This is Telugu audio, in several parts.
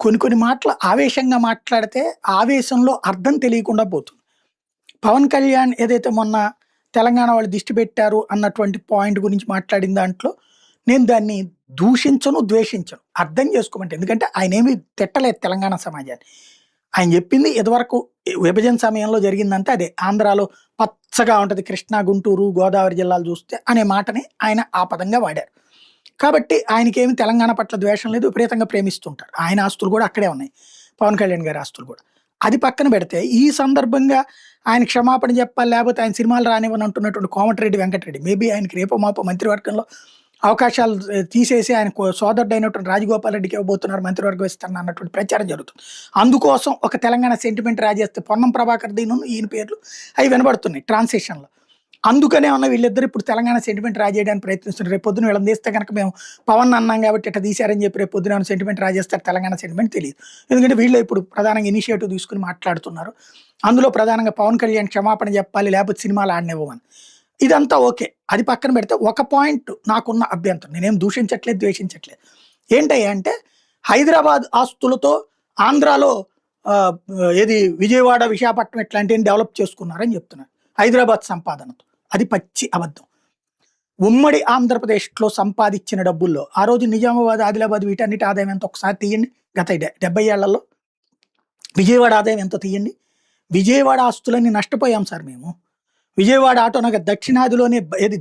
కొన్ని కొన్ని మాటలు ఆవేశంగా మాట్లాడితే ఆవేశంలో అర్థం తెలియకుండా పోతుంది. పవన్ కళ్యాణ్ ఏదైతే మొన్న తెలంగాణ వాళ్ళు దిష్టి పెట్టారు అన్నటువంటి పాయింట్ గురించి మాట్లాడిన దాంట్లో నేను దాన్ని దూషించను, ద్వేషించను. అర్థం చేసుకోమంటే ఎందుకంటే ఆయనేమి తిట్టలేదు తెలంగాణ సమాజాన్ని. ఆయన చెప్పింది ఇదివరకు విభజన సమయంలో జరిగిందంటే అదే. ఆంధ్రాలో పచ్చగా ఉంటది కృష్ణా, గుంటూరు, గోదావరి జిల్లాలు చూస్తే అనే మాటని ఆయన ఆ పదంగా వాడారు. కాబట్టి ఆయనకేమి తెలంగాణ పట్ల ద్వేషం లేదు. విపరీతంగా ప్రేమిస్తుంటారు. ఆయన ఆస్తులు కూడా అక్కడే ఉన్నాయి. పవన్ కళ్యాణ్ గారి ఆస్తులు కూడా. అది పక్కన పెడితే ఈ సందర్భంగా ఆయన క్షమాపణ చెప్పాలి, లేకపోతే ఆయన సినిమాలు రానివ్వని అంటున్నటువంటి కోమటిరెడ్డి వెంకటరెడ్డి మేబీ ఆయనకి రేపో మాపో మంత్రివర్గంలో అవకాశాలు తీసేసి ఆయన సోదరుడైనటువంటి రాజగోపాల్ రెడ్డికి ఇవ్వబోతున్నారు, మంత్రివర్గం ఇస్తారని అన్నటువంటి ప్రచారం జరుగుతుంది. అందుకోసం ఒక తెలంగాణ సెంటిమెంట్ రాజేస్తే పొన్నం ప్రభాకర్ దీను ఈయన పేర్లు అవి వినబడుతున్నాయి ట్రాన్సిషన్లో. అందుకనే ఉన్న వీళ్ళిద్దరు ఇప్పుడు తెలంగాణ సెంటిమెంట్ రాజేయడానికి ప్రయత్నిస్తున్నారు. రేపు పొద్దున వీళ్ళని తీస్తే కనుక మేము పవన్ అన్నాం కాబట్టి ఇట్లా తీశారని చెప్పి రేపు పొద్దున సెంటిమెంట్ రాజేస్తారు తెలంగాణ సెంటిమెంట్ తెలియదు. ఎందుకంటే వీళ్ళు ఇప్పుడు ప్రధానంగా ఇనిషియేటివ్ తీసుకుని మాట్లాడుతున్నారు. అందులో ప్రధానంగా పవన్ కళ్యాణ్ క్షమాపణ చెప్పాలి, లేకపోతే సినిమాలు ఆడనివ్వమని. ఇదంతా ఓకే. అది పక్కన పెడితే ఒక పాయింట్ నాకున్న అభ్యంతరం, నేనేం దూషించట్లేదు, ద్వేషించట్లేదు. ఏంటయ్యా అంటే హైదరాబాద్ ఆస్తులతో ఆంధ్రాలో ఏది విజయవాడ, విశాఖపట్నం ఇట్లాంటివి డెవలప్ చేసుకున్నారని చెప్తున్నారు హైదరాబాద్ సంపాదనతో. అది పచ్చి అబద్ధం. ఉమ్మడి ఆంధ్రప్రదేశ్లో సంపాదించిన డబ్బుల్లో ఆ రోజు నిజామాబాద్, ఆదిలాబాద్ వీటన్నిటి ఆదాయం ఎంత ఒకసారి తీయండి. గత 70 ఏళ్లలో విజయవాడ ఆదాయం ఎంత తీయండి. విజయవాడ ఆస్తులన్నీ నష్టపోయాం సార్ మేము. విజయవాడ ఆటోనగర్ దక్షిణాదిలోనే ఏది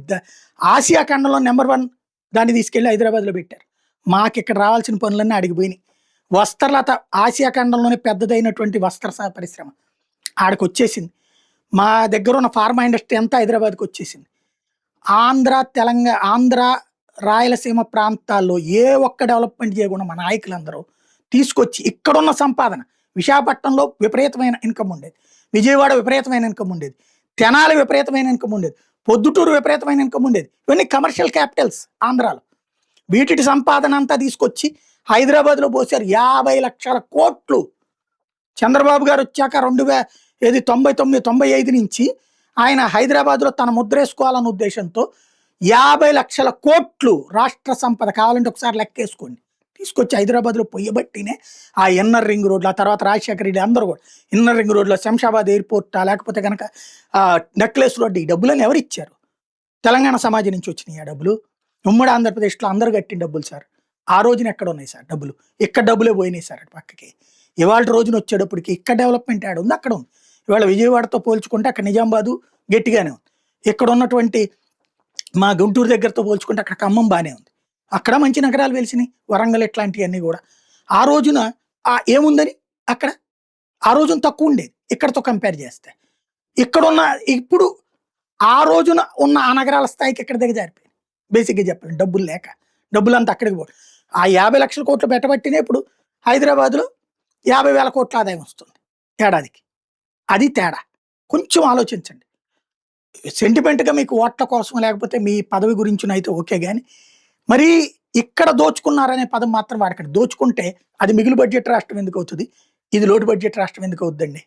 ఆసియా ఖండంలో నెంబర్ 1 దాన్ని తీసుకెళ్లి హైదరాబాద్లో పెట్టారు. మాకు ఇక్కడ రావాల్సిన పనులన్నీ అడిగిపోయినాయి. వస్త్రలత ఆసియా ఖండంలోనే పెద్దదైనటువంటి వస్త్ర పరిశ్రమ ఆడికి వచ్చేసింది. మా దగ్గర ఉన్న ఫార్మా ఇండస్ట్రీ అంతా హైదరాబాద్కి వచ్చేసింది. ఆంధ్ర రాయలసీమ ప్రాంతాల్లో ఏ ఒక్క డెవలప్మెంట్ చేయకుండా మా నాయకులందరూ తీసుకొచ్చి ఇక్కడున్న సంపాదన, విశాఖపట్నంలో విపరీతమైన ఇన్కమ్ ఉండేది, విజయవాడ విపరీతమైన ఇన్కమ్ ఉండేది, తెనాలి విపరీతమైన ఇన్కమ్ ఉండేది, పొద్దుటూరు విపరీతమైన ఇన్కమ్ ఉండేది. ఇవన్నీ కమర్షియల్ క్యాపిటల్స్ ఆంధ్రాలో. వీటి సంపాదన అంతా తీసుకొచ్చి హైదరాబాద్లో పోసారు. 50 లక్షల కోట్లు చంద్రబాబు గారు వచ్చాక 99, 95 నుంచి ఆయన హైదరాబాద్లో తన ముద్రేసుకోవాలన్న ఉద్దేశంతో 50 లక్షల కోట్లు రాష్ట్ర సంపద, కావాలంటే ఒకసారి లెక్కేసుకోండి, తీసుకొచ్చి హైదరాబాద్లో పొయ్యబట్టినే ఆ ఇన్నర్ రింగ్ రోడ్లు, ఆ తర్వాత రాజశేఖర రెడ్డి అందరూ కూడా ఇన్నర్ రింగ్ రోడ్లో శంషాబాద్ ఎయిర్పోర్ట్, లేకపోతే కనుక నెక్లెస్ రోడ్డు, ఈ డబ్బులను ఎవరు ఇచ్చారు? తెలంగాణ సమాజం నుంచి వచ్చినాయి ఆ డబ్బులు. ఉమ్మడి ఆంధ్రప్రదేశ్లో అందరూ కట్టిన డబ్బులు సార్. ఆ రోజున ఎక్కడ ఉన్నాయి సార్ డబ్బులు? ఇక్కడ డబ్బులే పోయినాయి సార్ అటు పక్కకి. ఇవాళ రోజున వచ్చేటప్పటికి ఇక్కడ డెవలప్మెంట్ యాడ్ ఉంది, అక్కడ ఉంది. ఇవాళ విజయవాడతో పోల్చుకుంటే అక్కడ నిజామాబాదు గట్టిగానే ఉంది. ఇక్కడ ఉన్నటువంటి మా గుంటూరు దగ్గరతో పోల్చుకుంటే అక్కడ ఖమ్మం బాగానే ఉంది. అక్కడ మంచి నగరాలు వెలిసినాయి, వరంగల్ ఇట్లాంటివన్నీ కూడా. ఆ రోజున ఏముందని అక్కడ ఆ రోజున తక్కువ ఉండేది ఇక్కడతో కంపేర్ చేస్తే. ఇక్కడున్న ఇప్పుడు ఆ రోజున ఉన్న ఆ నగరాల స్థాయికి ఎక్కడ దిగజారిపోయింది బేసిక్గా చెప్పాలి. డబ్బులు లేక డబ్బులంతా అక్కడికి పోదు. ఆ 50 లక్షల కోట్లు పెట్టబట్టినే ఇప్పుడు హైదరాబాద్లో 50,000 కోట్ల ఆదాయం వస్తుంది ఏడాదికి. అది తేడా. కొంచెం ఆలోచించండి. సెంటిమెంట్గా మీకు ఓట్ల కోసం లేకపోతే మీ పదవి గురించి అయితే ఓకే, కానీ మరీ ఇక్కడ దోచుకున్నారనే పదం మాత్రం వాడకండి. దోచుకుంటే అది మిగులు బడ్జెట్ రాష్ట్రం ఎందుకు అవుతుంది, ఇది లోటు బడ్జెట్ రాష్ట్రం ఎందుకు అవుతుందండి?